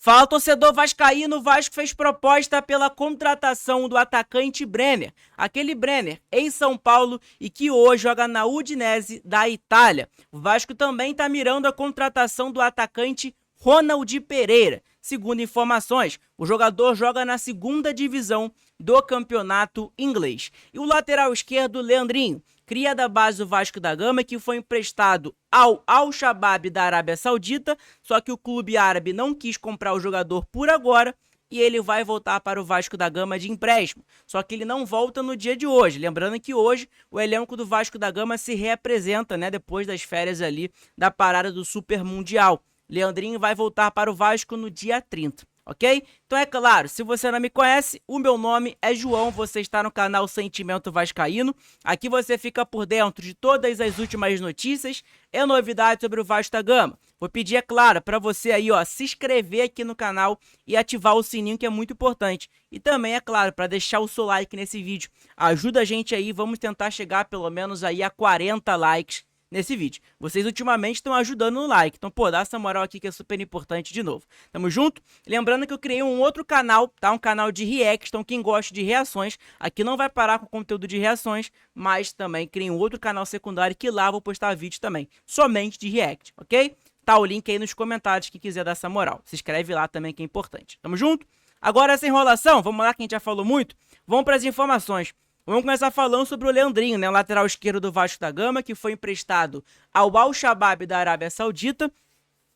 Fala, torcedor vascaíno, o Vasco fez proposta pela contratação do atacante Brenner. Aquele Brenner, ex-São Paulo e que hoje joga na Udinese da Itália. O Vasco também está mirando a contratação do atacante Ronald Pereira. Segundo informações, o jogador joga na segunda divisão do campeonato inglês. E o lateral esquerdo, Leandrinho, cria da base do Vasco da Gama, que foi emprestado ao Al-Shabaab da Arábia Saudita, só que o clube árabe não quis comprar o jogador por agora e ele vai voltar para o Vasco da Gama de empréstimo. Só que ele não volta no dia de hoje. Lembrando que hoje o elenco do Vasco da Gama se reapresenta, né, depois das férias ali da parada do Super Mundial. Leandrinho vai voltar para o Vasco no dia 30. Ok? Então é claro, se você não me conhece, o meu nome é João, você está no canal Sentimento Vascaíno. Aqui você fica por dentro de todas as últimas notícias e novidades sobre o Vasco da Gama. Vou pedir, é claro, para você aí, ó, se inscrever aqui no canal e ativar o sininho, que é muito importante. E também, é claro, para deixar o seu like nesse vídeo. Ajuda a gente aí, vamos tentar chegar pelo menos aí a 40 likes nesse vídeo. Vocês ultimamente estão ajudando no like, então, pô, dá essa moral aqui que é super importante de novo. Tamo junto? Lembrando que eu criei um outro canal, tá? Um canal de react, então quem gosta de reações, aqui não vai parar com conteúdo de reações, mas também criei um outro canal secundário que lá vou postar vídeo também, somente de react, ok? Tá o link aí nos comentários, quem quiser dar essa moral. Se inscreve lá também que é importante. Tamo junto? Agora, essa enrolação, vamos lá que a gente já falou muito, vamos para as informações. Vamos começar falando sobre o Leandrinho, né, o lateral esquerdo do Vasco da Gama, que foi emprestado ao Al-Shabaab da Arábia Saudita.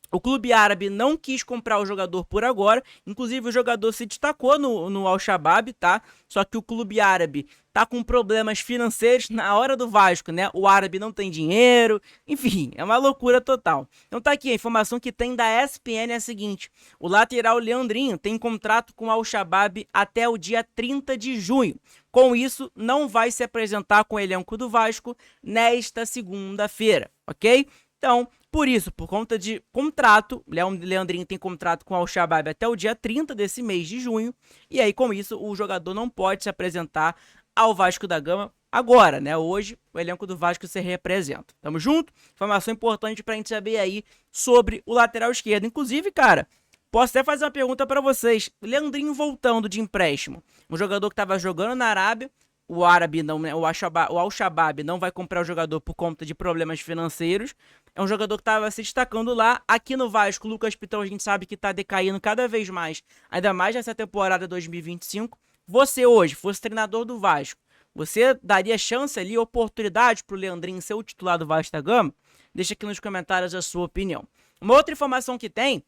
O clube árabe não quis comprar o jogador por agora, inclusive o jogador se destacou no Al-Shabaab, tá? Só que o clube árabe tá com problemas financeiros na hora do Vasco, né? O árabe não tem dinheiro, enfim, é uma loucura total. Então tá aqui, a informação que tem da ESPN é a seguinte: o lateral Leandrinho tem contrato com o Al-Shabaab até o dia 30 de junho. Com isso, não vai se apresentar com o elenco do Vasco nesta segunda-feira, ok? Então, por isso, por conta de contrato, Leandrinho tem contrato com o Al-Shabaab até o dia 30 desse mês de junho, e aí com isso o jogador não pode se apresentar ao Vasco da Gama agora, né? Hoje o elenco do Vasco se representa. Tamo junto? Informação importante pra gente saber aí sobre o lateral esquerdo. Inclusive, cara, posso até fazer uma pergunta pra vocês. Leandrinho voltando de empréstimo, um jogador que tava jogando na Arábia, o árabe não, né, o Al-Shabaab não vai comprar o jogador por conta de problemas financeiros. É um jogador que estava se destacando lá. Aqui no Vasco, o Lucas Piton, a gente sabe que está decaindo cada vez mais, ainda mais nessa temporada 2025. Você hoje fosse treinador do Vasco, você daria chance ali, oportunidade para o Leandrinho ser o titular do Vasco da Gama? Deixa aqui nos comentários a sua opinião. Uma outra informação que tem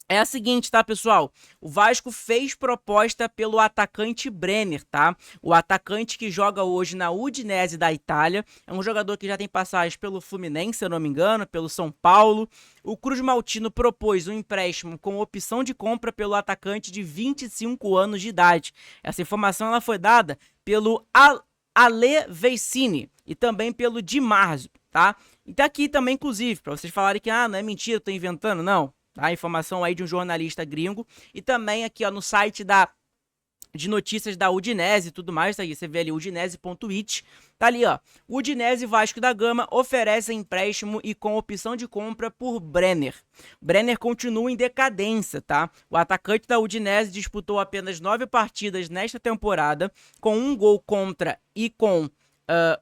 é a seguinte, tá, pessoal? O Vasco fez proposta pelo atacante Brenner, tá? O atacante que joga hoje na Udinese da Itália. É um jogador que já tem passagem pelo Fluminense, se eu não me engano, pelo São Paulo. O Cruz Maltino propôs um empréstimo com opção de compra pelo atacante de 25 anos de idade. Essa informação ela foi dada pelo Ale Vecini e também pelo Di Marzio, tá? E tá aqui também, inclusive, para vocês falarem que não é mentira, eu tô inventando, não. A informação aí de um jornalista gringo. E também aqui, ó, no site de notícias da Udinese e tudo mais, tá aí, você vê ali udinese.it, tá ali, ó, Udinese e Vasco da Gama oferecem empréstimo e com opção de compra por Brenner. Brenner continua em decadência, tá? O atacante da Udinese disputou apenas 9 partidas nesta temporada, com um gol contra e com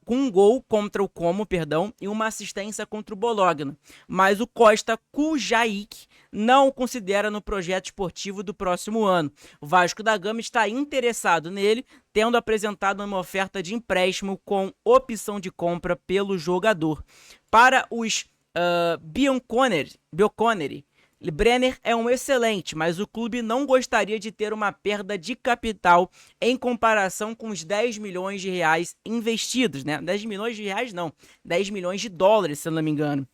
um gol contra o Como, perdão, e uma assistência contra o Bologna. Mas o Costa Kujaik não o considera no projeto esportivo do próximo ano. O Vasco da Gama está interessado nele, tendo apresentado uma oferta de empréstimo com opção de compra pelo jogador. Para os Bianconeri, Brenner é um excelente, mas o clube não gostaria de ter uma perda de capital em comparação com os 10 milhões de reais investidos, né? 10 milhões de reais não, 10 milhões de dólares, se eu não me engano,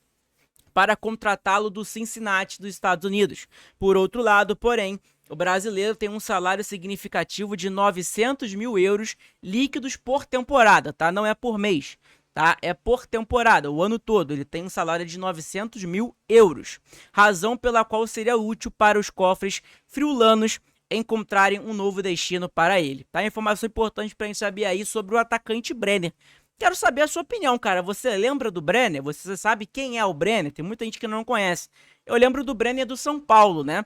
para contratá-lo do Cincinnati dos Estados Unidos. Por outro lado, porém, o brasileiro tem um salário significativo de 900 mil euros líquidos por temporada, tá? Não é por mês. Tá? É por temporada, o ano todo. Ele tem um salário de 900 mil euros. Razão pela qual seria útil para os cofres friulanos encontrarem um novo destino para ele. Tá? Informação importante para a gente saber aí sobre o atacante Brenner. Quero saber a sua opinião, cara. Você lembra do Brenner? Você sabe quem é o Brenner? Tem muita gente que não conhece. Eu lembro do Brenner do São Paulo, né?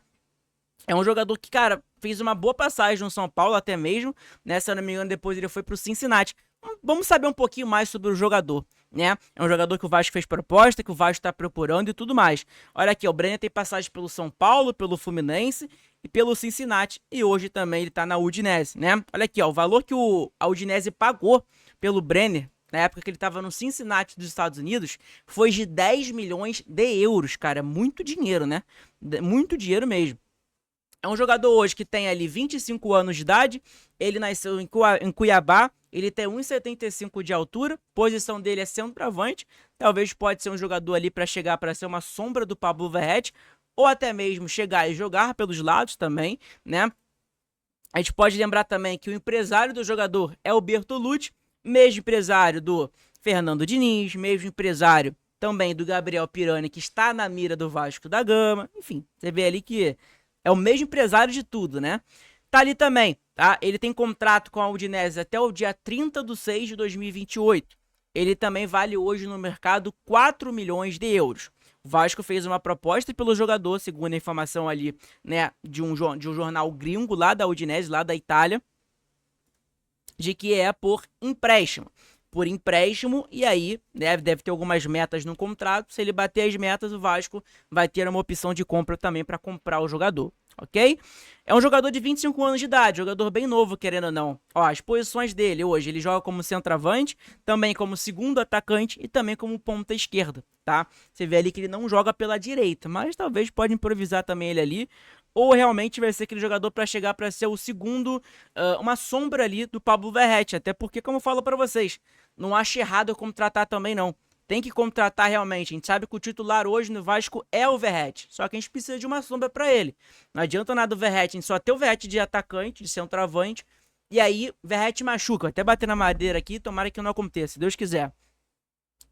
É um jogador que, cara, fez uma boa passagem no São Paulo até mesmo, né? Se eu não me engano, depois ele foi pro Cincinnati. Vamos saber um pouquinho mais sobre o jogador, né? É um jogador que o Vasco fez proposta, que o Vasco tá procurando e tudo mais. Olha aqui, o Brenner tem passagem pelo São Paulo, pelo Fluminense e pelo Cincinnati. E hoje também ele tá na Udinese, né? Olha aqui, ó, o valor que a Udinese pagou pelo Brenner na época que ele estava no Cincinnati dos Estados Unidos, foi de 10 milhões de euros, cara. Muito dinheiro, né? Muito dinheiro mesmo. É um jogador hoje que tem ali 25 anos de idade, ele nasceu em Cuiabá, ele tem 1,75 de altura, posição dele é centroavante, talvez pode ser um jogador ali para chegar para ser uma sombra do Pablo Verratti, ou até mesmo chegar e jogar pelos lados também, né? A gente pode lembrar também que o empresário do jogador é o Bertolucci, mesmo empresário do Fernando Diniz, mesmo empresário também do Gabriel Pirani, que está na mira do Vasco da Gama, enfim, você vê ali que é o mesmo empresário de tudo, né? Tá ali também, tá? Ele tem contrato com a Udinese até o dia 30 de 6 de 2028. Ele também vale hoje no mercado 4 milhões de euros. O Vasco fez uma proposta pelo jogador, segundo a informação ali, né, de um jornal gringo lá da Udinese, lá da Itália, de que é por empréstimo. Por empréstimo, e aí deve ter algumas metas no contrato. Se ele bater as metas, o Vasco vai ter uma opção de compra também para comprar o jogador, ok? É um jogador de 25 anos de idade, jogador bem novo, querendo ou não. Ó, as posições dele hoje, ele joga como centroavante, também como segundo atacante e também como ponta esquerda, tá? Você vê ali que ele não joga pela direita, mas talvez pode improvisar também ele ali, ou realmente vai ser aquele jogador para chegar para ser o segundo, uma sombra ali do Pablo Verratti, até porque, como eu falo para vocês, não acho errado eu contratar também não. Tem que contratar realmente. A gente sabe que o titular hoje no Vasco é o Verratti. Só que a gente precisa de uma sombra para ele. Não adianta nada o Verratti, a gente só ter o Verratti de atacante, de centroavante. E aí, Verratti machuca. Vou até bater na madeira aqui, tomara que não aconteça, se Deus quiser.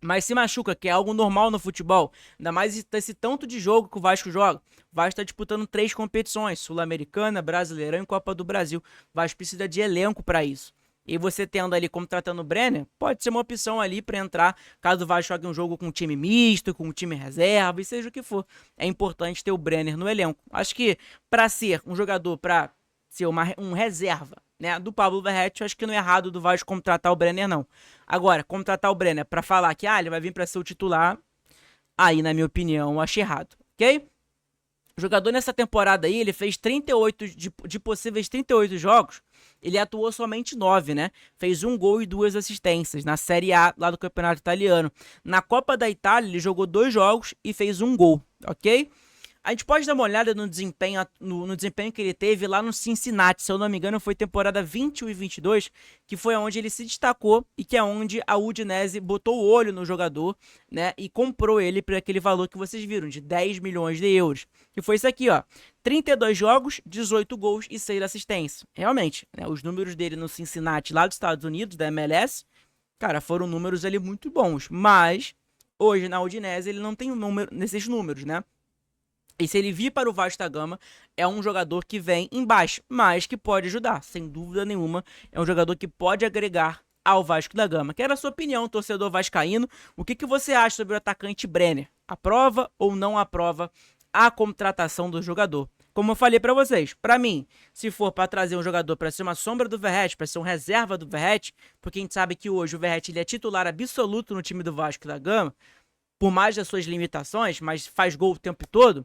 Mas se machuca, que é algo normal no futebol. Ainda mais esse tanto de jogo que o Vasco joga. O Vasco está disputando 3 competições: Sul-Americana, Brasileirão e Copa do Brasil. O Vasco precisa de elenco para isso. E você tendo ali como tratando o Brenner, pode ser uma opção ali para entrar, caso o Vasco jogue um jogo com um time misto, com um time reserva, e seja o que for. É importante ter o Brenner no elenco. Acho que para ser um jogador, para ser um reserva, né, do Pablo Verratti, eu acho que não é errado do Vasco contratar o Brenner, não. Agora, contratar o Brenner para falar que ele vai vir para ser o titular, aí, na minha opinião, eu acho errado, ok? O jogador nessa temporada aí, ele fez 38 de possíveis 38 jogos, ele atuou somente 9, né? Fez um gol e 2 assistências na Série A lá do Campeonato Italiano. Na Copa da Itália, ele jogou 2 jogos e fez um gol, ok? A gente pode dar uma olhada no desempenho, no desempenho que ele teve lá no Cincinnati. Se eu não me engano, foi temporada 21 e 22, que foi onde ele se destacou e que é onde a Udinese botou o olho no jogador, né? E comprou ele por aquele valor que vocês viram, de 10 milhões de euros. Que foi isso aqui, ó. 32 jogos, 18 gols e 6 assistências. Realmente, né, os números dele no Cincinnati, lá dos Estados Unidos, da MLS, cara, foram números ali muito bons. Mas, hoje na Udinese, ele não tem número nesses números, né? E se ele vir para o Vasco da Gama, é um jogador que vem embaixo, mas que pode ajudar, sem dúvida nenhuma. É um jogador que pode agregar ao Vasco da Gama. Quero a sua opinião, torcedor vascaíno. O que você acha sobre o atacante Brenner? Aprova ou não aprova a contratação do jogador? Como eu falei para vocês, para mim, se for para trazer um jogador para ser uma sombra do Verratti, para ser um reserva do Verratti, porque a gente sabe que hoje o Verratti ele é titular absoluto no time do Vasco da Gama, por mais das suas limitações, mas faz gol o tempo todo.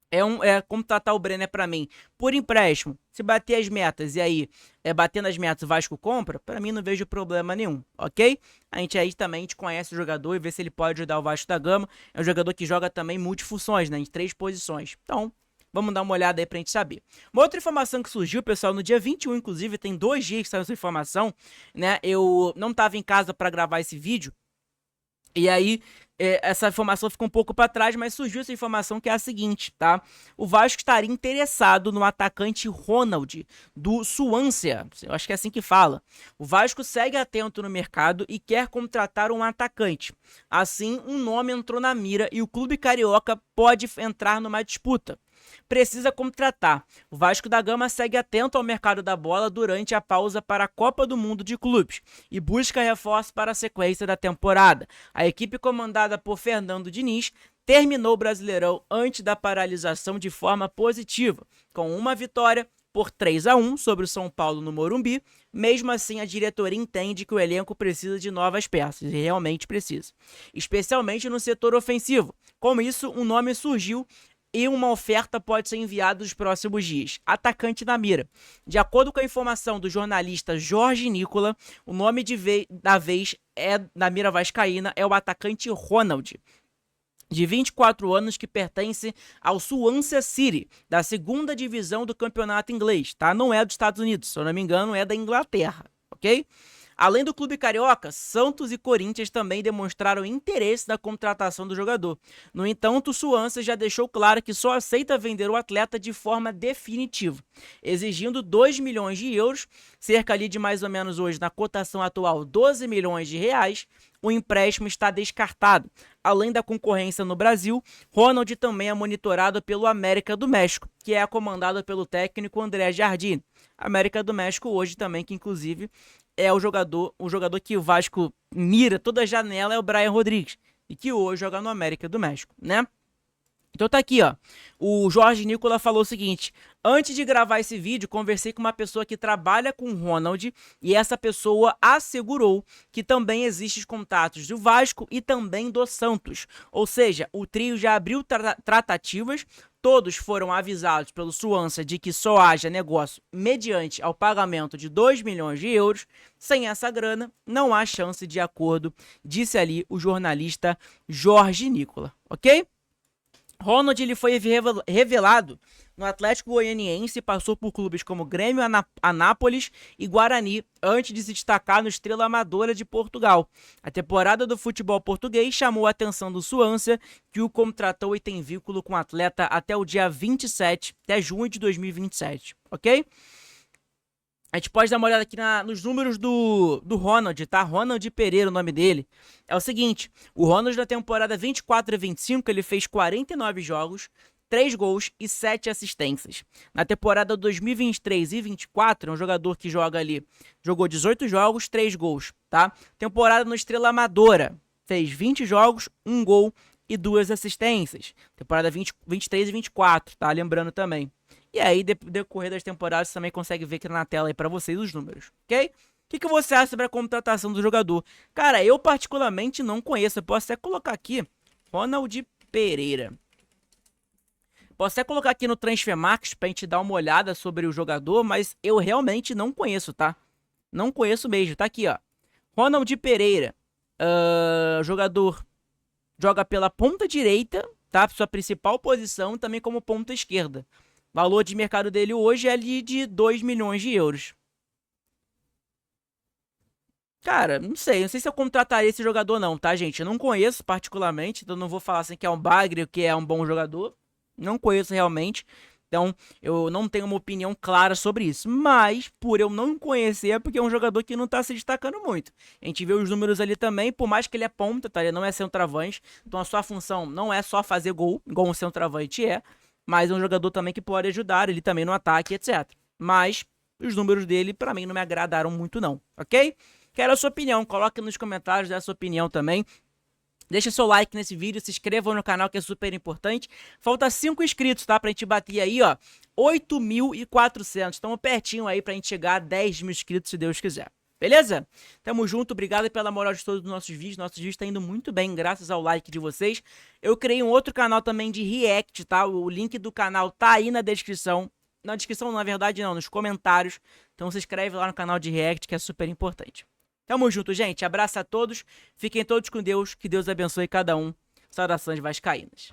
É contratar o Brenner para mim por empréstimo, se bater as metas e aí batendo as metas o Vasco compra, para mim não vejo problema nenhum, ok? A gente aí também conhece o jogador e vê se ele pode ajudar o Vasco da Gama. É um jogador que joga também multifunções, né, em 3 posições. Então, vamos dar uma olhada aí pra gente saber. Uma outra informação que surgiu, pessoal, no dia 21, inclusive, tem 2 dias que saiu essa informação, né? Eu não tava em casa para gravar esse vídeo. E aí, essa informação ficou um pouco para trás, mas surgiu essa informação que é a seguinte, tá? O Vasco estaria interessado no atacante Ronald, do Swansea. Eu acho que é assim que fala. O Vasco segue atento no mercado e quer contratar um atacante. Assim, um nome entrou na mira e o clube carioca pode entrar numa disputa. Precisa contratar. O Vasco da Gama segue atento ao mercado da bola durante a pausa para a Copa do Mundo de Clubes e busca reforço para a sequência da temporada. A equipe comandada por Fernando Diniz terminou o Brasileirão antes da paralisação de forma positiva, com uma vitória por 3-1 sobre o São Paulo no Morumbi. Mesmo assim, a diretoria entende que o elenco precisa de novas peças, e realmente precisa, especialmente no setor ofensivo. Com isso, um nome surgiu e uma oferta pode ser enviada nos próximos dias. Atacante na mira. De acordo com a informação do jornalista Jorge Nicola, o nome da vez na mira vascaína é o atacante Ronald, de 24 anos, que pertence ao Swansea City, da segunda divisão do campeonato inglês, tá? Não é dos Estados Unidos, se eu não me engano, é da Inglaterra, ok? Além do clube carioca, Santos e Corinthians também demonstraram interesse na contratação do jogador. No entanto, o Swansea já deixou claro que só aceita vender o atleta de forma definitiva, exigindo 2 milhões de euros, cerca ali de mais ou menos hoje, na cotação atual, 12 milhões de reais. O empréstimo está descartado. Além da concorrência no Brasil, Ronald também é monitorado pelo América do México, que é comandado pelo técnico André Jardine. América do México hoje também, que inclusive é o jogador que o Vasco mira toda a janela, é o Brian Rodrigues, e que hoje joga no América do México, né? Então tá aqui, ó. O Jorge Nicola falou o seguinte: antes de gravar esse vídeo, conversei com uma pessoa que trabalha com o Ronald e essa pessoa assegurou que também existem contatos do Vasco e também do Santos. Ou seja, o trio já abriu tratativas, todos foram avisados pelo Swansea de que só haja negócio mediante ao pagamento de 2 milhões de euros. Sem essa grana, não há chance de acordo, disse ali o jornalista Jorge Nicola, ok? Ronald ele foi revelado no Atlético Goianiense e passou por clubes como Grêmio, Anápolis e Guarani, antes de se destacar no Estrela Amadora de Portugal. A temporada do futebol português chamou a atenção do Swansea, que o contratou e tem vínculo com o atleta até o dia 27, até junho de 2027, ok? A gente pode dar uma olhada aqui nos números do Ronald, tá? Ronald Pereira, o nome dele. É o seguinte: o Ronald na temporada 24 e 25, ele fez 49 jogos, 3 gols e 7 assistências. Na temporada 2023 e 24, é um jogador que jogou 18 jogos, 3 gols, tá? Temporada no Estrela Amadora, fez 20 jogos, 1 gol e 2 assistências. Temporada 23 e 24, tá? Lembrando também. E aí, decorrer das temporadas, você também consegue ver aqui na tela aí pra vocês os números, ok? O que você acha sobre a contratação do jogador? Cara, eu particularmente não conheço. Eu posso até colocar aqui Ronald Pereira. Posso até colocar aqui no Transfermarkt pra gente dar uma olhada sobre o jogador, mas eu realmente não conheço, tá? Não conheço mesmo. Tá aqui, ó. Ronald Pereira. Jogador joga pela ponta direita, tá? Sua principal posição, também como ponta esquerda. Valor de mercado dele hoje é ali de 2 milhões de euros. Cara, não sei se eu contrataria esse jogador não, tá, gente? Eu não conheço particularmente, então não vou falar assim que é um bagre ou que é um bom jogador. Não conheço realmente, então eu não tenho uma opinião clara sobre isso. Mas, por eu não conhecer, é porque é um jogador que não tá se destacando muito. A gente vê os números ali também, por mais que ele é ponta, tá? Ele não é centroavante, então a sua função não é só fazer gol, igual um centroavante é. Mas é um jogador também que pode ajudar ele também no ataque, etc. Mas os números dele, pra mim, não me agradaram muito não, ok? Quero a sua opinião, coloque nos comentários a sua opinião também. Deixa seu like nesse vídeo, se inscreva no canal que é super importante. Falta 5 inscritos, tá? Pra gente bater aí, ó, 8.400. Estamos pertinho aí pra gente chegar a 10 mil inscritos, se Deus quiser. Beleza? Tamo junto, obrigado pela moral de todos os nossos vídeos. Nossos vídeos tá indo muito bem, graças ao like de vocês. Eu criei um outro canal também de react, tá? O link do canal tá aí na descrição. Na descrição, na verdade, não, nos comentários. Então se inscreve lá no canal de react, que é super importante. Tamo junto, gente. Abraço a todos. Fiquem todos com Deus. Que Deus abençoe cada um. Saudações vascaínas.